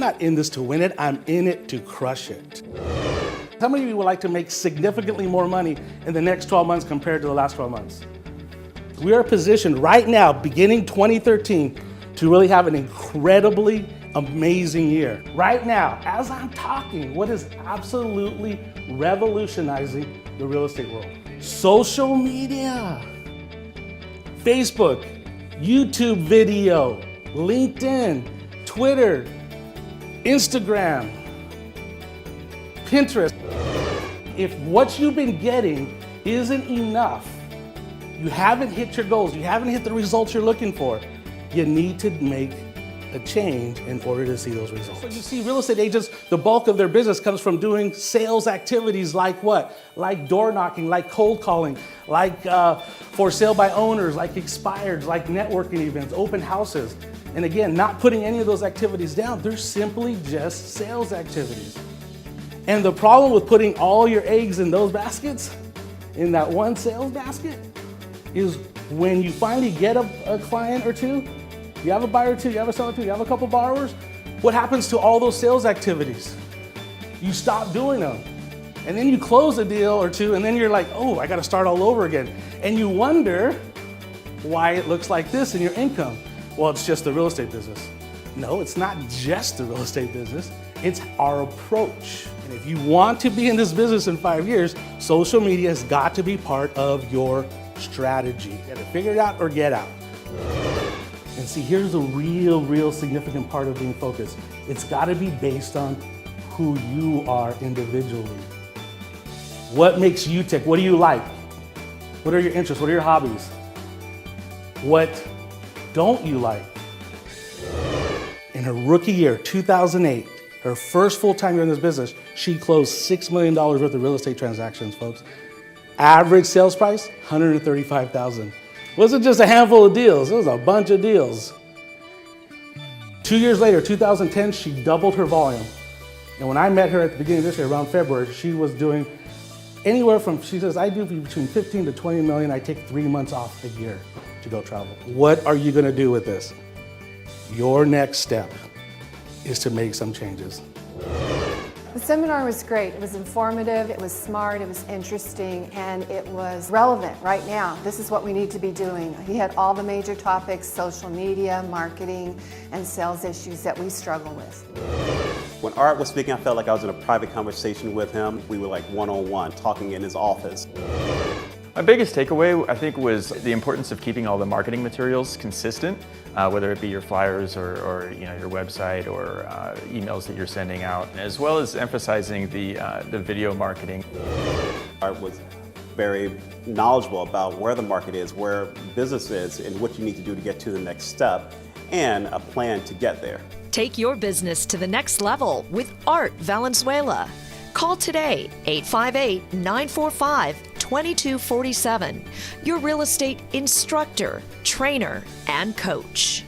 not in this to win it, I'm in it to crush it. How many of you would like to make significantly more money in the next 12 months compared to the last 12 months? We are positioned right now, beginning 2013, to really have an incredibly amazing year. Right now, as I'm talking, what is absolutely revolutionizing the real estate world? Social media, Facebook, YouTube video, LinkedIn, Twitter, Instagram, Pinterest. If what you've been getting isn't enough, you haven't hit your goals, you haven't hit the results you're looking for, you need to make a change in order to see those results. So you see, real estate agents, the bulk of their business comes from doing sales activities like what? Like door knocking, like cold calling, like for sale by owners, like expireds, like networking events, open houses. And again, not putting any of those activities down, they're simply just sales activities. And the problem with putting all your eggs in those baskets, in that one sales basket, is when you finally get a client or two, you have a buyer or two, you have a seller or two, you have a couple borrowers, what happens to all those sales activities? You stop doing them. And then you close a deal or two, and then you're like, oh, I gotta start all over again. And you wonder why it looks like this in your income. Well, it's just the real estate business. No, it's not just the real estate business, it's our approach. And if you want to be in this business in 5 years, social media has got to be part of your strategy. You gotta figure it out or get out. And see, here's the real significant part of being focused. It's gotta be based on who you are individually. What makes you tick? What do you like? What are your interests? What are your hobbies? What don't you like? In her rookie year, 2008, her first full-time year in this business, she closed $6 million worth of real estate transactions, folks. Average sales price, $135,000. Wasn't just a handful of deals, it was a bunch of deals. 2 years later, 2010, she doubled her volume. And when I met her at the beginning of this year, around February, she was doing anywhere from, she says, I do between 15 to 20 million. I take 3 months off a year to go travel. What are you gonna do with this? Your next step is to make some changes. The seminar was great. It was informative, it was smart, it was interesting, and it was relevant right now. This is what we need to be doing. He had all the major topics, social media, marketing, and sales issues that we struggle with. When Art was speaking, I felt like I was in a private conversation with him. We were like one-on-one, talking in his office. My biggest takeaway, I think, was the importance of keeping all the marketing materials consistent, whether it be your flyers or your website or emails that you're sending out, as well as emphasizing the video marketing. Art was very knowledgeable about where the market is, where business is, and what you need to do to get to the next step, and a plan to get there. Take your business to the next level with Art Valenzuela. Call today, 858-945-2247. Your real estate instructor, trainer, and coach.